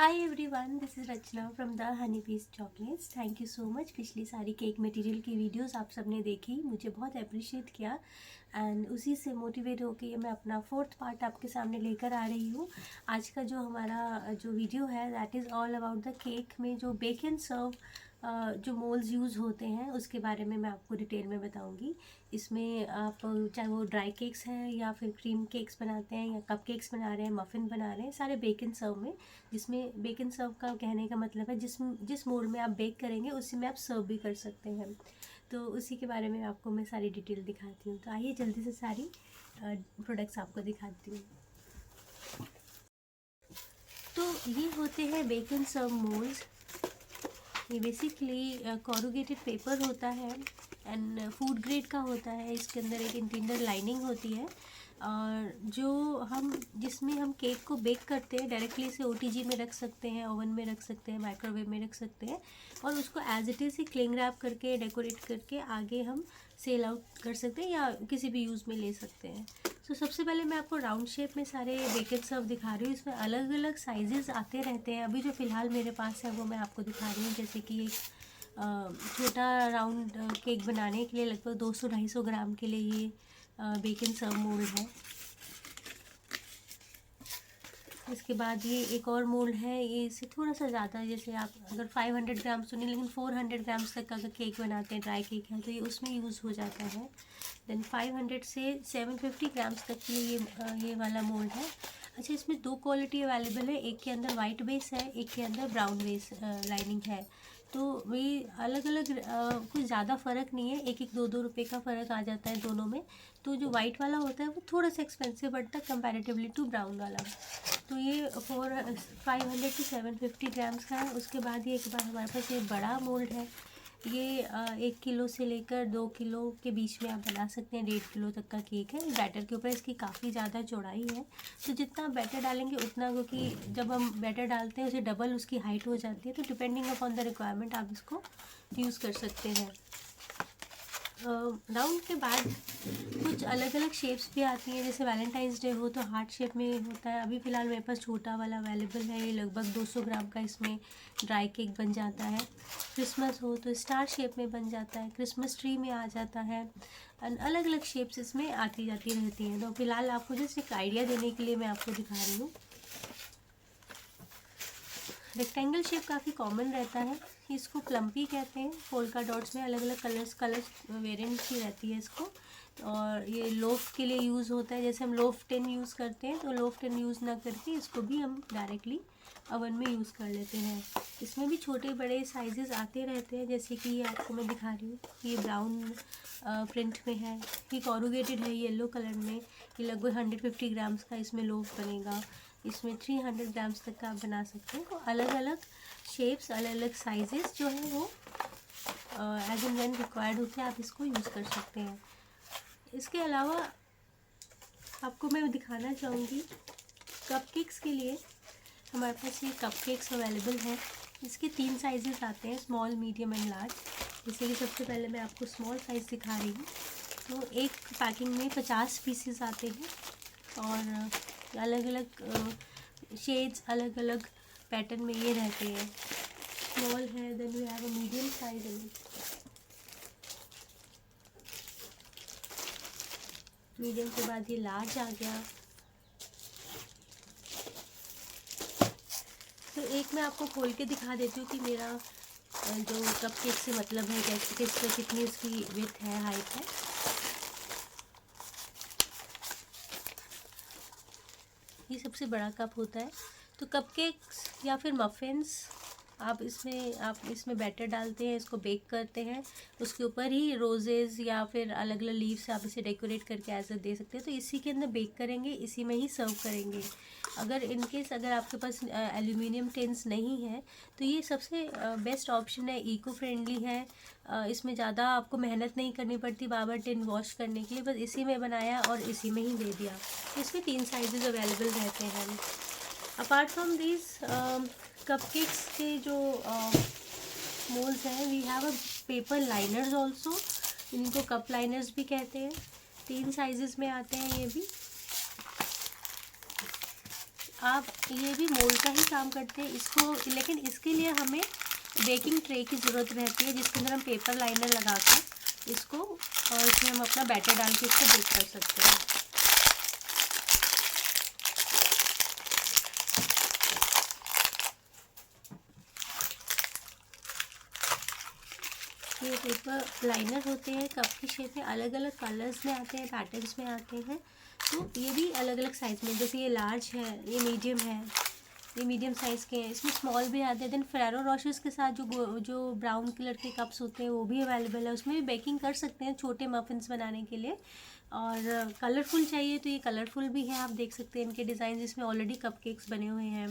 Hi everyone, this is Rachna from the Honey Piece chocolates. Thank you so much. पिछली सारी cake material की videos आप सबने देखी, मुझे बहुत अप्रिशिएट किया एंड उसी से मोटिवेट होकर मैं अपना फोर्थ पार्ट आपके सामने लेकर आ रही हूँ। आज का जो हमारा जो वीडियो है that is all about the cake में जो बेक एंड सर्व जो मोल्ड्स यूज़ होते हैं उसके बारे में मैं आपको डिटेल में बताऊंगी। इसमें आप चाहे वो ड्राई केक्स हैं या फिर क्रीम केक्स बनाते हैं या कप केक्स बना रहे हैं, मफ़िन बना रहे हैं, सारे बेक एंड सर्व में। जिसमें बेक एंड सर्व का कहने का मतलब है जिस मोड में आप बेक करेंगे उसी में आप सर्व भी कर सकते हैं। तो उसी के बारे में आपको मैं सारी डिटेल दिखाती हूँ। तो आइए जल्दी से सारी प्रोडक्ट्स आपको दिखाती हूँ। तो ये होते हैं बेक एंड सर्व मोल्ड्स। ये बेसिकली कॉरुगेटेड पेपर होता है एंड फूड ग्रेड का होता है। इसके अंदर एक इंटीरियर लाइनिंग होती है और जो हम जिसमें हम केक को बेक करते हैं डायरेक्टली इसे ओटीजी में रख सकते हैं, ओवन में रख सकते हैं, माइक्रोवेव में रख सकते हैं और उसको एज इट इज़ ही क्लिंग रैप करके डेकोरेट करके आगे हम सेल आउट कर सकते हैं या किसी भी यूज़ में ले सकते हैं। तो सबसे पहले मैं आपको राउंड शेप में सारे बेक एंड सर्व दिखा रही हूँ। इसमें अलग अलग साइजेस आते रहते हैं। अभी जो फ़िलहाल मेरे पास है वो मैं आपको दिखा रही हूँ। जैसे कि एक छोटा राउंड केक बनाने के लिए लगभग 200-250 ग्राम के लिए ये बेक एंड सर्व मोल्ड है। इसके बाद ये एक और मोल्ड है, ये इससे थोड़ा सा ज़्यादा, जैसे आप अगर 500 ग्राम्स तो नहीं लेकिन 400 ग्राम्स तक का अगर केक बनाते हैं, ड्राई केक है तो ये उसमें यूज़ हो जाता है। देन 500 से 750 ग्राम्स तक के लिए ये वाला मोल्ड है। अच्छा, इसमें दो क्वालिटी अवेलेबल है, एक के अंदर वाइट बेस है, एक के अंदर ब्राउन बेस लाइनिंग है। तो वही अलग अलग कुछ ज़्यादा फ़र्क नहीं है, एक एक 2-2 रुपये का फ़र्क आ जाता है दोनों में। तो जो वाइट वाला होता है वो थोड़ा सा एक्सपेंसिव पड़ता है कंपैरेटिवली टू ब्राउन वाला। तो ये 500 to 750 ग्राम्स का है। उसके बाद ये एक बार हमारे पास ये बड़ा मोल्ड है। ये 1 किलो से लेकर 2 किलो के बीच में आप बना सकते हैं। 1.5 किलो तक का केक है। बैटर के ऊपर इसकी काफ़ी ज़्यादा चौड़ाई है, तो जितना बैटर डालेंगे उतना, क्योंकि जब हम बैटर डालते हैं उसे डबल उसकी हाइट हो जाती है, तो डिपेंडिंग अपॉन द रिक्वायरमेंट आप इसको यूज़ कर सकते हैं। राउंड के बाद कुछ अलग अलग शेप्स भी आती हैं। जैसे वैलेंटाइंस डे हो तो हार्ट शेप में होता है। अभी फ़िलहाल मेरे पास छोटा वाला अवेलेबल है, ये लगभग 200 ग्राम का इसमें ड्राई केक बन जाता है। क्रिसमस हो तो स्टार शेप में बन जाता है, क्रिसमस ट्री में आ जाता है। अलग अलग शेप्स इसमें आती जाती रहती हैं। तो फ़िलहाल आपको जस्ट एक आइडिया देने के लिए मैं आपको दिखा रही हूँ। रेक्टेंगल शेप काफ़ी कॉमन रहता है, इसको प्लम्पी कहते हैं। पोल्का डॉट्स में अलग अलग कलर्स वेरिएंट की रहती है इसको। और ये लोफ के लिए यूज़ होता है। जैसे हम लोफ टिन यूज़ करते हैं तो लोफ टिन यूज़ ना करके इसको भी हम डायरेक्टली ओवन में यूज़ कर लेते हैं। इसमें भी छोटे बड़े साइजेस आते रहते हैं। जैसे कि ये आपको मैं दिखा रही हूँ, ये ब्राउन प्रिंट में है, ये कॉरुगेटेड है येलो कलर में। ये लगभग 150 ग्राम्स का इसमें लोफ बनेगा। इसमें 300 ग्राम्स तक का आप बना सकते हैं। तो अलग अलग शेप्स, अलग अलग साइजेस जो है वो एज एंड व्हेन रिक्वायर्ड होते हैं आप इसको यूज़ कर सकते हैं। इसके अलावा आपको मैं दिखाना चाहूँगी कपकेक्स के लिए हमारे पास ये कपकेक्स अवेलेबल है। इसके 3 साइजेस आते हैं, स्मॉल, मीडियम एंड लार्ज। जैसे कि सबसे पहले मैं आपको स्मॉल साइज़ दिखा रही हूँ। तो एक पैकिंग में 50 पीसेस आते हैं और अलग अलग शेड्स, अलग अलग पैटर्न में ये रहते हैं। स्मॉल है, then we have a medium size in it. Medium के बाद ये लार्ज आ गया। तो एक मैं आपको खोल के दिखा देती हूँ कि मेरा जो कपकेक से मतलब है कैसे कितनी उसकी विड्थ है, हाइट है। ये सबसे बड़ा कप होता है। तो कपकेक्स या फिर मफ़िन्स आप इसमें बैटर डालते हैं, इसको बेक करते हैं, उसके ऊपर ही रोजेज़ या फिर अलग अलग लीव्स आप इसे डेकोरेट करके ऐसा दे सकते हैं। तो इसी के अंदर बेक करेंगे, इसी में ही सर्व करेंगे। अगर इनकेस अगर आपके पास एल्यूमिनियम टिन्स नहीं है तो ये सबसे बेस्ट ऑप्शन है, इको फ्रेंडली है। इसमें ज़्यादा आपको मेहनत नहीं करनी पड़ती बार बार टिन वॉश करने के लिए, बस इसी में बनाया और इसी में ही दे दिया। इसमें 3 साइजेस अवेलेबल रहते हैं। अपार्ट फ्रॉम दिस कपकेक्स के जो मोल्ड्स हैं, we have a paper liners also. इनको कप लाइनर्स भी कहते हैं। 3 साइजेस में आते हैं ये भी। आप ये भी मोल्ड का ही काम करते हैं इसको, लेकिन इसके लिए हमें बेकिंग ट्रे की ज़रूरत रहती है जिसके अंदर हम पेपर लाइनर लगाकर इसको और इसमें हम अपना बैटर डाल के इसको बेक कर सकते हैं। ये पेपर लाइनर होते हैं, कप की शेप में अलग अलग कलर्स में आते हैं, पैटर्न्स में आते हैं। तो ये भी अलग अलग साइज़ में, जैसे ये लार्ज है, ये मीडियम है, ये मीडियम साइज़ के हैं, इसमें स्मॉल भी आते हैं। देन फेरो रोशर्स के साथ जो ब्राउन कलर के कप्स होते हैं वो भी अवेलेबल है, उसमें भी बेकिंग कर सकते हैं छोटे मफिन्स बनाने के लिए। और कलरफुल चाहिए तो ये कलरफुल भी है, आप देख सकते हैं इनके डिज़ाइन, इसमें ऑलरेडी कपकेक्स बने हुए हैं,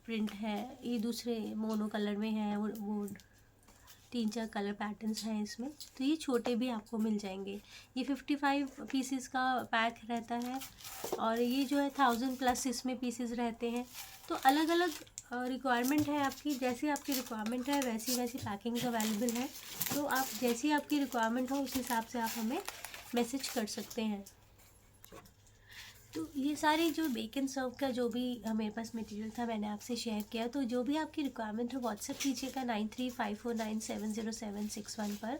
प्रिंट है। ये दूसरे मोनो कलर में है, वो 3-4 कलर पैटर्न्स हैं इसमें। तो ये छोटे भी आपको मिल जाएंगे। ये 55 पीसेस का पैक रहता है और ये जो है 1000+ इसमें पीसेस रहते हैं। तो अलग अलग रिक्वायरमेंट है आपकी, जैसे आपकी रिक्वायरमेंट है वैसी वैसी पैकिंग्स अवेलेबल है। तो आप जैसी आपकी रिक्वायरमेंट हो उस हिसाब से आप हमें मैसेज कर सकते हैं। तो ये सारी जो बेक एंड सर्व का जो भी मेरे पास मटेरियल था मैंने आपसे शेयर किया। तो जो भी आपकी रिक्वायरमेंट हो व्हाट्सएप कीजिएगा 9354970761 पर।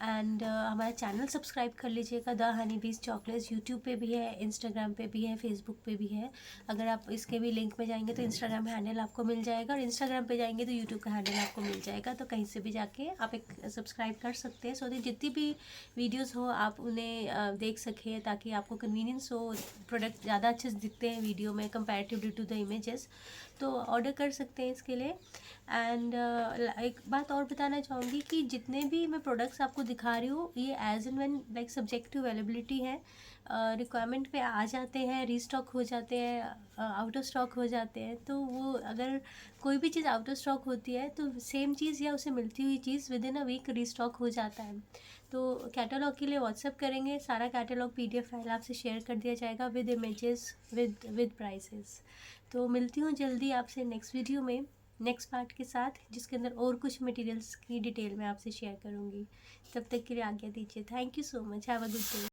एंड हमारा चैनल सब्सक्राइब कर लीजिएगा द हनी बीज चॉकलेट्स। यूट्यूब पे भी है, इंस्टाग्राम पे भी है, फेसबुक पे भी है। अगर आप इसके भी लिंक में जाएंगे तो इंस्टाग्राम हैंडल आपको मिल जाएगा, और इंस्टाग्राम पे जाएंगे तो यूट्यूब का हैंडल आपको मिल जाएगा। तो कहीं से भी जाके आप एक सब्सक्राइब कर सकते हैं, सो दैट जितनी भी वीडियोज़ हो आप उन्हें देख सकें, ताकि आपको कन्वीनियंस हो। प्रोडक्ट ज़्यादा अच्छे से दिखते हैं वीडियो में कंपैरेटिवली टू द इमेजेस, तो ऑर्डर कर सकते हैं इसके लिए। एंड एक बात और बताना चाहूँगी कि जितने भी मैं प्रोडक्ट्स आपको दिखा रही हूँ ये as and when like subject to availability है। रिक्वायरमेंट पे आ जाते हैं, रीस्टॉक हो जाते हैं, आउट ऑफ स्टॉक हो जाते हैं। तो वो अगर कोई भी चीज़ आउट ऑफ स्टॉक होती है तो सेम चीज़ या उसे मिलती हुई चीज़ within a week restock हो जाता है। तो कैटलॉग के लिए व्हाट्सएप करेंगे, सारा कैटलॉग PDF फाइल आपसे शेयर कर दिया जाएगा विद इमेजेस, विद प्राइसेस। तो मिलती हूँ जल्दी आपसे नेक्स्ट वीडियो में, नेक्स्ट पार्ट के साथ, जिसके अंदर और कुछ मटेरियल्स की डिटेल में आपसे शेयर करूँगी। तब तक के लिए आज्ञा दीजिए। Thank you so much, have a good day.